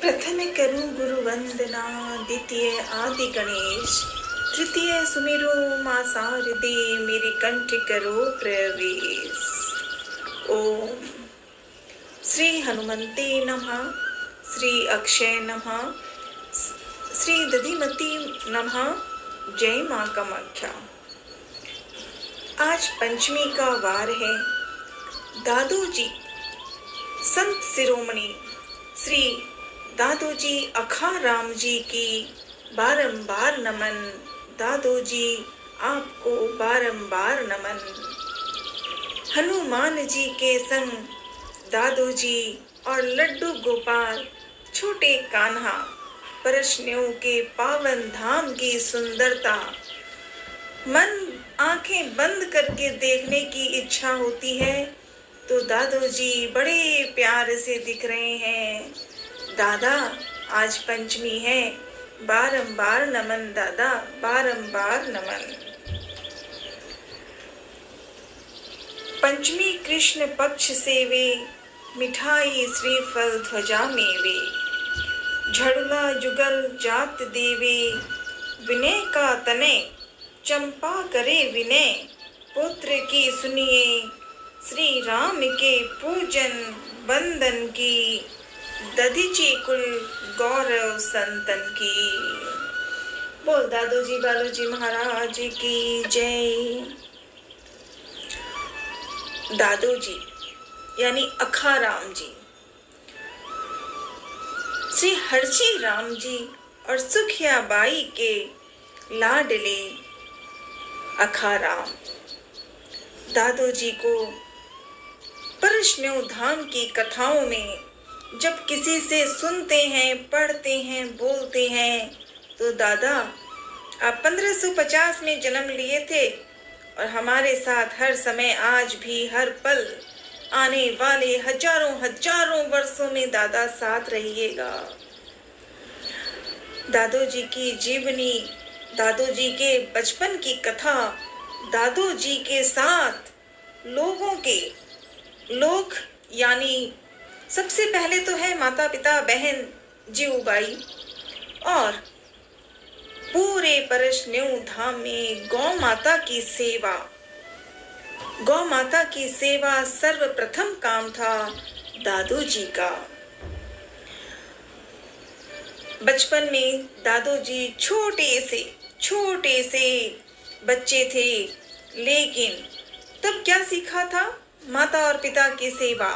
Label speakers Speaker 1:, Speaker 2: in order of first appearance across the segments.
Speaker 1: प्रथम करूं गुरु वंदना, द्वितीय आदि गणेश, तृतीय सुमिरो मां शारदे, मेरे कंठ करो प्रवेश। ओम श्री हनुमते नमः, श्री अक्षय नमः, श्री दधिमती नमः। जय मां कामाख्या। आज पंचमी का वार है। दादोजी संत शिरोमणि श्री दादोजी अखाराम जी की बारंबार नमन। दादोजी आपको बारंबार नमन। हनुमान जी के संग दादोजी और लड्डू गोपाल छोटे कान्हा परश्नियों के पावन धाम की सुंदरता मन आंखें बंद करके देखने की इच्छा होती है तो दादोजी बड़े प्यार से दिख रहे हैं। दादा आज पंचमी है, बारंबार नमन दादा, बारंबार नमन। पंचमी कृष्ण पक्ष सेवे, मिठाई श्रीफल ध्वजा मेवे, झड़ुला जुगल जात देवे, विनय का तने चंपा करे विनय, पुत्र की सुनिए श्री राम के पूजन बंदन की, दधीची कुल गौरव संतन की। बोल दादोजी बालोजी महाराज की जय। दादोजी यानी अखाराम जी, श्री हरजी राम जी और सुखिया बाई के लाडले अखाराम। दादोजी को परश्न्यों धाम की कथाओं में जब किसी से सुनते हैं, पढ़ते हैं, बोलते हैं तो दादा आप 1550 में जन्म लिए थे और हमारे साथ हर समय आज भी हर पल आने वाले हजारों हजारों वर्षों में दादा साथ रहिएगा। दादोजी की जीवनी, दादोजी के बचपन की कथा, दादोजी के साथ लोग यानी सबसे पहले तो है माता पिता बहन जीवबाई और पूरे परश्न्यों धाम में गौ माता की सेवा। गौ माता की सेवा सर्वप्रथम काम था दादोजी का। बचपन में दादोजी छोटे से बच्चे थे, लेकिन तब क्या सीखा था? माता और पिता की सेवा,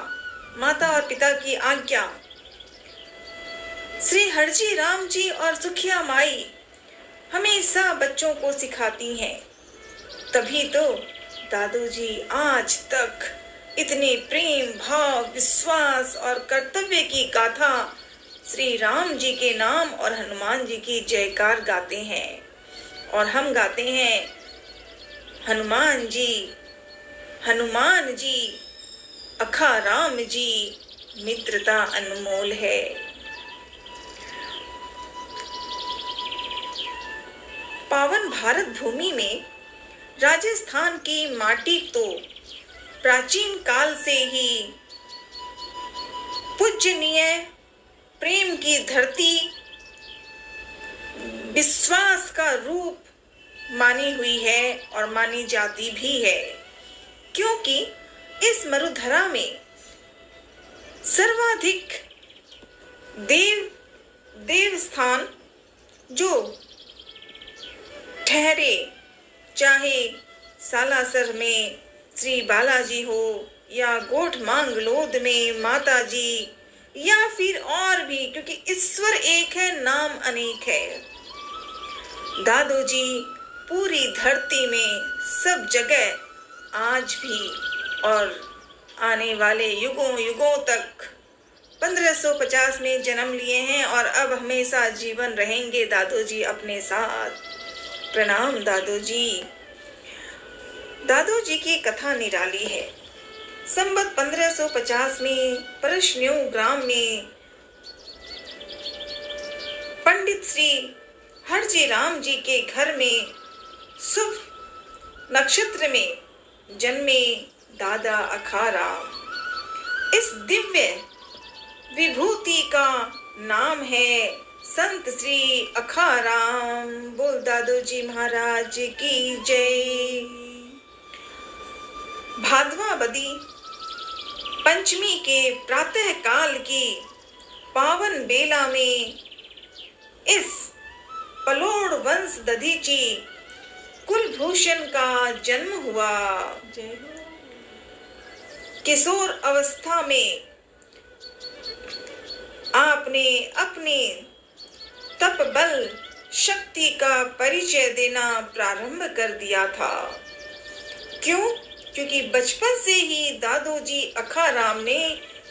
Speaker 1: माता और पिता की आज्ञा। श्री हरजी राम जी और सुखिया माई हमेशा बच्चों को सिखाती हैं। तभी तो दादोजी आज तक इतने प्रेम भाव, विश्वास और कर्तव्य की गाथा श्री राम जी के नाम और हनुमान जी की जयकार गाते हैं। और हम गाते हैं हनुमान जी अखाराम जी, मित्रता अनमोल है। पावन भारत भूमि में राजस्थान की माटी तो प्राचीन काल से ही पूजनीय, प्रेम की धरती, विश्वास का रूप मानी हुई है और मानी जाती भी है, क्योंकि इस मरुधरा में सर्वाधिक देव स्थान जो ठहरे, चाहे सालासर में श्री बालाजी हो या गोठ मांगलोद में माता जी, या फिर और भी, क्योंकि ईश्वर एक है, नाम अनेक है। दादोजी पूरी धरती में सब जगह आज भी और आने वाले युगों तक 1550 में जन्म लिए हैं और अब हमेशा जीवन रहेंगे दादोजी अपने साथ। प्रणाम दादोजी। दादोजी की कथा निराली है। संवत 1550 में परश्न्यों ग्राम में पंडित श्री हरजी राम जी के घर में शुभ नक्षत्र में जन्मे दादा अखाराम। इस दिव्य विभूति का नाम है संत श्री अखाराम। बोल दादू जी महाराज की जय। भादवाबदी पंचमी के प्रातः काल की पावन बेला में इस पलोड़ वंश दधीची कुलभूषण का जन्म हुआ। किशोर अवस्था में आपने अपने तप बल शक्ति का परिचय देना प्रारंभ कर दिया था। क्यों? क्योंकि बचपन से ही दादोजी अखाराम ने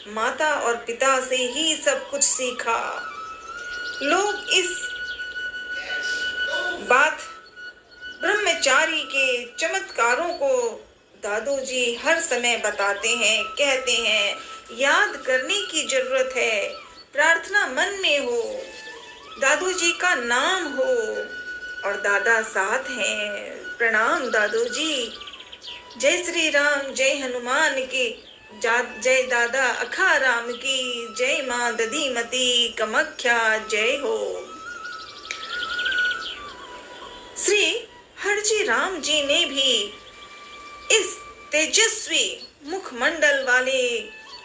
Speaker 1: माता और पिता से ही सब कुछ सीखा। लोग इस बात ब्रह्मचारी के चमत्कारों को दादोजी हर समय बताते हैं, कहते हैं याद करने की जरूरत है, प्रार्थना मन में हो, दादोजी का नाम हो और दादा साथ हैं। प्रणाम दादोजी। जय श्री राम, जय हनुमान की, जय दादा अखाराम की, जय माँ दधीमती कमख्या, जय हो। श्री हरजी राम जी ने भी इस तेजस्वी मुखमंडल वाले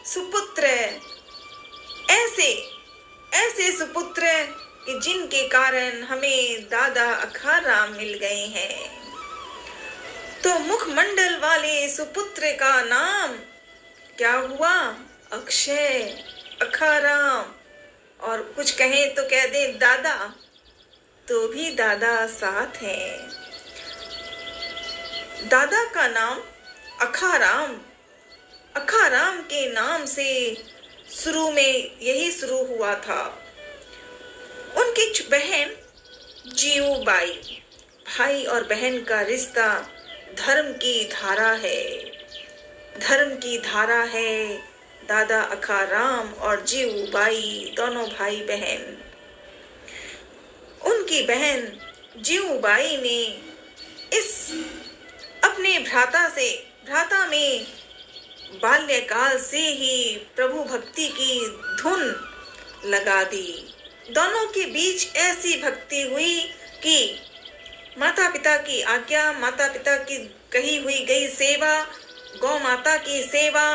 Speaker 1: सुपुत्र, ऐसे सुपुत्र कि जिनके कारण हमें दादा अखाराम मिल गए हैं। तो मुखमंडल वाले सुपुत्र का नाम क्या हुआ? अक्षय अखाराम। और कुछ कहें तो कह दे दादा, तो भी दादा साथ हैं। दादा का नाम अखाराम। अखाराम के नाम से शुरू में यही शुरू हुआ था। उनकी बहन जीवूबाई, भाई और बहन का रिश्ता धर्म की धारा है। धर्म की धारा है। दादा अखाराम और जीवूबाई दोनों भाई बहन। उनकी बहन जीवूबाई ने इस अपने भ्राता में बाल्यकाल से ही प्रभु भक्ति की धुन लगा दी। दोनों के बीच ऐसी भक्ति हुई कि माता पिता की आज्ञा, माता पिता की कही हुई गई सेवा, गौ माता की सेवा,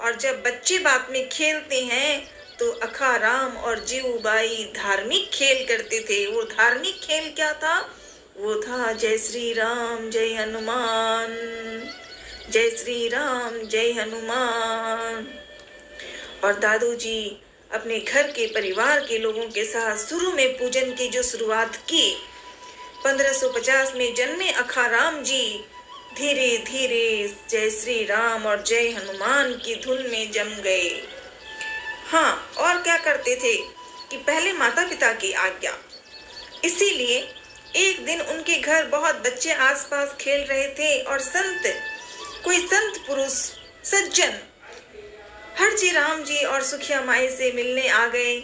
Speaker 1: और जब बच्चे बात में खेलते हैं तो अखाराम और जीवूबाई धार्मिक खेल करते थे। वो धार्मिक खेल क्या था? वो था जय श्री राम जय हनुमान, जय श्री राम जय हनुमान। और दादोजी अपने घर के परिवार के लोगों के साथ शुरू में पूजन की जो शुरुआत की, 1550 में जन्मे अखाराम जी धीरे धीरे जय श्री राम और जय हनुमान की धुन में जम गए। हाँ, और क्या करते थे कि पहले माता पिता की आज्ञा, इसीलिए एक दिन उनके घर बहुत बच्चे आसपास खेल रहे थे और कोई संत पुरुष सज्जन हरजी राम जी और सुखिया माई से मिलने आ गए।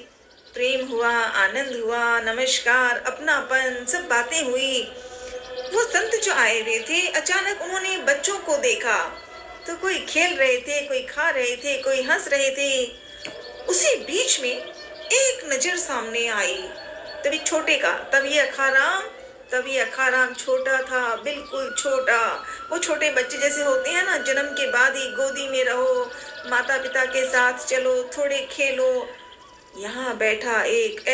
Speaker 1: प्रेम हुआ, आनंद हुआ, नमस्कार, अपनापन, सब बातें हुई। वो संत जो आए हुए थे, अचानक उन्होंने बच्चों को देखा तो कोई खेल रहे थे, कोई खा रहे थे, कोई हंस रहे थे। उसी बीच में एक नजर सामने आई, तभी छोटे का, तभी अखाराम छोटा था, बिल्कुल छोटा। वो छोटे बच्चे जैसे होते हैं ना, जन्म के बाद ही गोदी में रहो, माता पिता के साथ चलो, थोड़े खेलो। यहाँ बैठा एक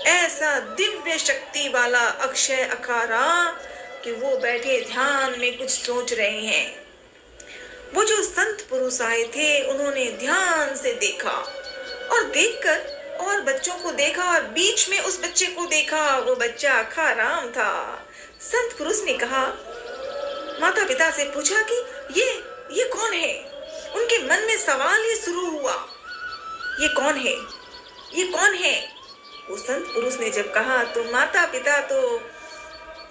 Speaker 1: ऐसा दिव्य शक्ति वाला अक्षय अखाराम कि वो बैठे ध्यान में कुछ सोच रहे हैं। वो जो संत पुरुष आए थे उन्होंने ध्यान से देखा और देखकर और बच्चों को देखा और बीच में उस बच्चे को देखा। वो बच्चा अखाराम था। संत पुरुष ने कहा, माता पिता से पूछा कि ये कौन है? उनके मन में सवाल ये शुरू हुआ, ये कौन है, ये कौन है? वो संत पुरुष ने जब कहा तो माता पिता तो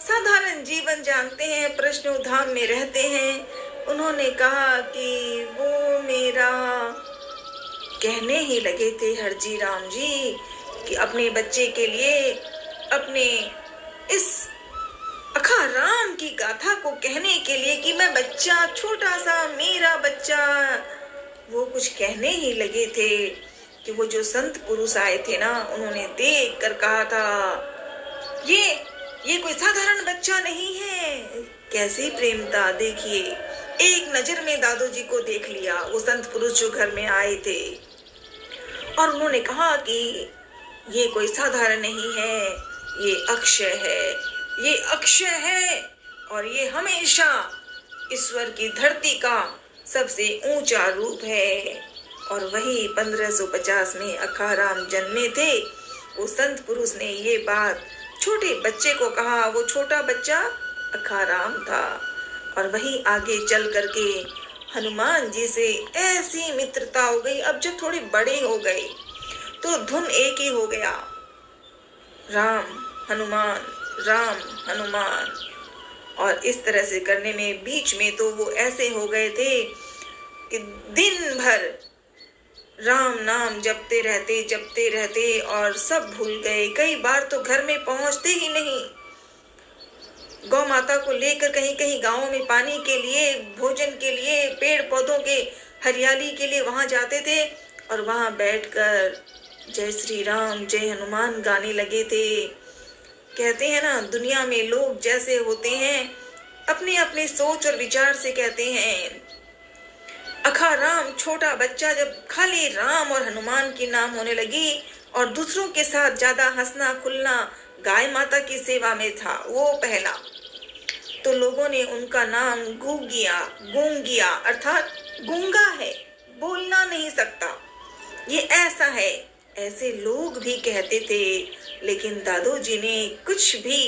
Speaker 1: साधारण जीवन जानते हैं, प्रश्न धाम में रहते हैं। उन्होंने कहा कि वो मेरा, कहने ही लगे थे हरजी राम जी कि अपने बच्चे के लिए, अपने इस अखाराम की गाथा को कहने के लिए कि मैं बच्चा, छोटा सा मेरा बच्चा, वो कुछ कहने ही लगे थे कि वो जो संत पुरुष आए थे ना, उन्होंने देख कर कहा था, ये कोई साधारण बच्चा नहीं है। कैसी प्रेम था देखिए, एक नजर में दादू जी को देख लिया वो संत पुरुष जो घर में आए थे, और उन्होंने कहा कि ये कोई साधारण नहीं है, ये अक्षय है, ये अक्षय है, और ये हमेशा ईश्वर की धरती का सबसे ऊंचा रूप है। और वही 1550 में अखाराम जन्मे थे। वो संत पुरुष ने ये बात छोटे बच्चे को कहा। वो छोटा बच्चा अखाराम था। और वही आगे चल करके हनुमान जी से ऐसी मित्रता हो गई। अब जब थोड़े बड़े हो गए तो धुन एक ही हो गया, राम हनुमान, राम हनुमान। और इस तरह से करने में बीच में तो वो ऐसे हो गए थे कि दिन भर राम नाम जपते रहते और सब भूल गए। कई बार तो घर में पहुंचते ही नहीं। गौ माता को लेकर कहीं कहीं गांवों में पानी के लिए, भोजन के लिए, पेड़ पौधों के हरियाली के लिए वहां जाते थे, और वहां बैठकर जय श्री राम, जय हनुमान गाने लगे थे। कहते हैं ना, दुनिया में लोग जैसे होते हैं अपने अपने सोच और विचार से कहते हैं। अखाराम छोटा बच्चा जब खाली राम और हनुमान की नाम होने लगी और दूसरों के साथ ज्यादा हंसना खुलना गाय माता की सेवा में था, वो पहला, तो लोगों ने उनका नाम गूंगिया अर्थात गूंगा है, बोलना नहीं सकता, ये ऐसा है, ऐसे लोग भी कहते थे। लेकिन दादू जी ने कुछ भी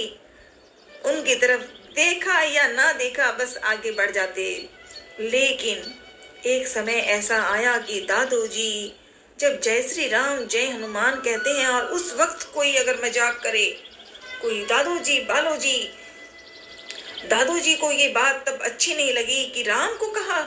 Speaker 1: उनकी तरफ देखा या ना देखा, बस आगे बढ़ जाते। लेकिन एक समय ऐसा आया कि दादू जी जब जय श्री राम, जय हनुमान कहते हैं और उस वक्त कोई अगर मजाक करे, कोई दादू जी को ये बात तब अच्छी नहीं लगी कि राम को कहा।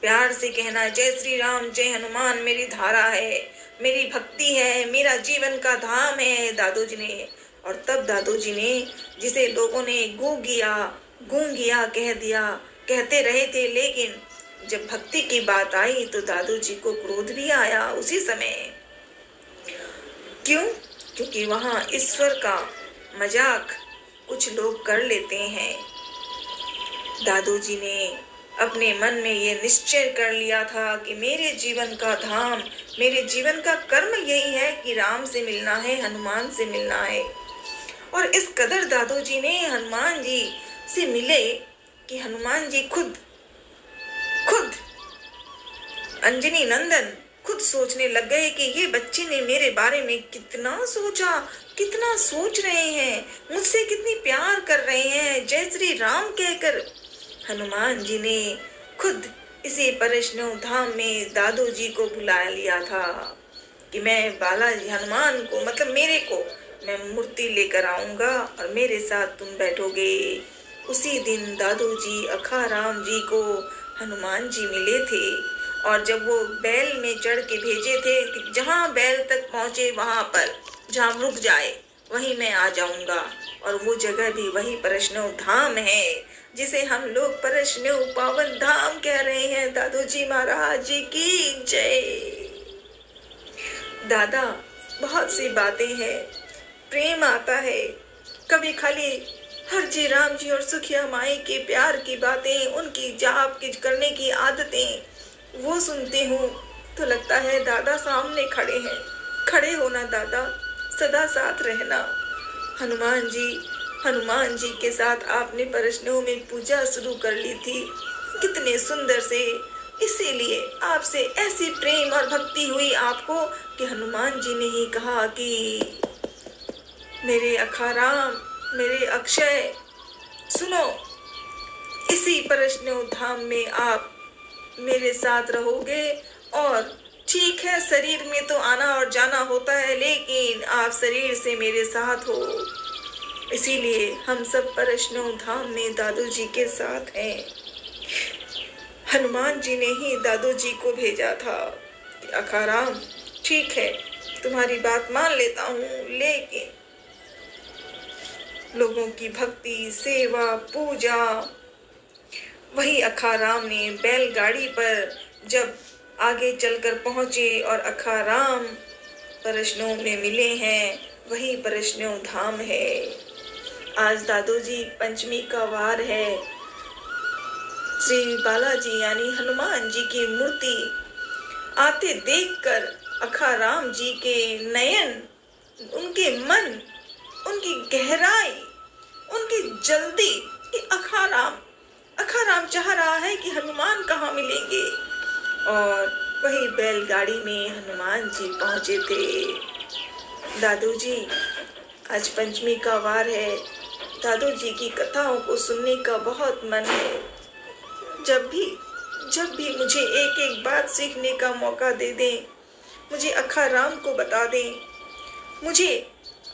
Speaker 1: प्यार से कहना जय श्री राम, जय हनुमान मेरी धारा है, मेरी भक्ति है, मेरा जीवन का धाम है, दादू जी ने। और तब दादू जी ने, जिसे लोगों ने गूंगिया कह दिया, कहते रहे थे, लेकिन जब भक्ति की बात आई तो दादू जी को क्रोध भी आया उसी समय। क्यों? क्योंकि वहां ईश्वर का मजाक कुछ लोग कर लेते हैं। दादू जी ने अपने मन में ये निश्चय कर लिया था कि मेरे जीवन का धाम, मेरे जीवन का कर्म यही है कि राम से मिलना है, हनुमान से मिलना है। और इस कदर दादू जी ने हनुमान जी से मिले कि हनुमान जी खुद अंजनी नंदन खुद सोचने लग गए कि ये बच्चे ने मेरे बारे में कितना सोचा, कितना सोच रहे हैं, मुझसे कितनी प्यार कर रहे हैं, जय श्री राम कहकर। हनुमान जी ने खुद इसी परशुराम धाम में दादू जी को बुला लिया था कि मैं बालाजी हनुमान को, मतलब मेरे को, मैं मूर्ति लेकर आऊंगा और मेरे साथ तुम बैठोगे। उसी दिन दादू जी अखाराम जी को हनुमान जी मिले थे। और जब वो बैल में चढ़ के भेजे थे कि जहाँ बैल तक पहुंचे वहां पर जहाँ रुक जाए वहीं मैं आ जाऊंगा। और वो जगह भी वही परशुराम धाम है जिसे हम लोग परशुराम पावन धाम कह रहे हैं। दादू जी महाराज जी की जय। दादा, बहुत सी बातें हैं, प्रेम आता है, कभी खाली हर जी राम जी और सुखिया माई के प्यार की बातें, उनकी जाप की करने की आदतें वो सुनती हूँ तो लगता है दादा सामने खड़े हैं। खड़े होना दादा, सदा साथ रहना। हनुमान जी के साथ आपने परशुराम में पूजा शुरू कर ली थी, कितने सुंदर से। इसीलिए आपसे ऐसी प्रेम और भक्ति हुई आपको कि हनुमान जी ने ही कहा कि मेरे अखाराम, मेरे अक्षय, सुनो, इसी परशुराम धाम में आप मेरे साथ रहोगे। और ठीक है, शरीर में तो आना और जाना होता है, लेकिन आप शरीर से मेरे साथ हो। इसीलिए हम सब परशुराम धाम में दादू जी के साथ हैं। हनुमान जी ने ही दादू जी को भेजा था कि अखाराम, ठीक है, तुम्हारी बात मान लेता हूँ, लेकिन लोगों की भक्ति, सेवा, पूजा। वही अखाराम ने बैलगाड़ी पर जब आगे चलकर पहुंचे और अखाराम परशनों में मिले हैं, वही परशनों धाम है। आज दादोजी पंचमी का वार है। श्री बालाजी यानी हनुमान जी की मूर्ति आते देखकर अखाराम जी के नयन, उनके मन, उनकी गहराई, उनकी जल्दी कि अखाराम चाह रहा है कि हनुमान कहाँ मिलेंगे। और वही बैलगाड़ी में हनुमान जी पहुंचे थे। दादू जी आज पंचमी का वार है। दादू जी की कथाओं को सुनने का बहुत मन है। जब भी मुझे एक एक बात सीखने का मौका दे दें, मुझे अखाराम को बता दें, मुझे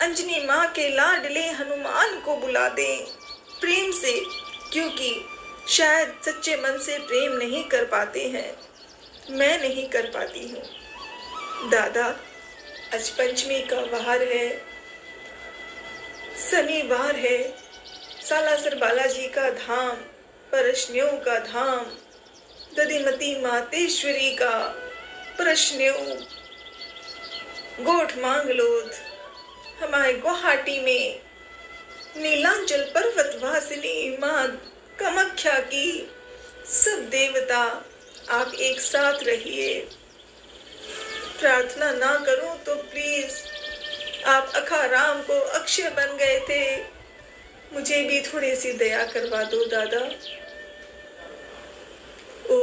Speaker 1: अंजनी माँ के लाडले हनुमान को बुला दें प्रेम से, क्योंकि शायद सच्चे मन से प्रेम नहीं कर पाते हैं। मैं नहीं कर पाती हूँ। दादा आज पंचमी का वार है, शनिवार है। सालासर बालाजी का धाम, परशन्यों का धाम, दधिमती मातेश्वरी का परशन्यों, गोठ मांगलोद, हमारे गुवाहाटी में नीलांचल पर्वत वासिनी माँ कामाख्या की सब देवता आप एक साथ रहिए। प्रार्थना ना करूं तो प्लीज, आप अखाराम को अक्षय बन गए थे, मुझे भी थोड़ी सी दया करवा दो दादा। ओ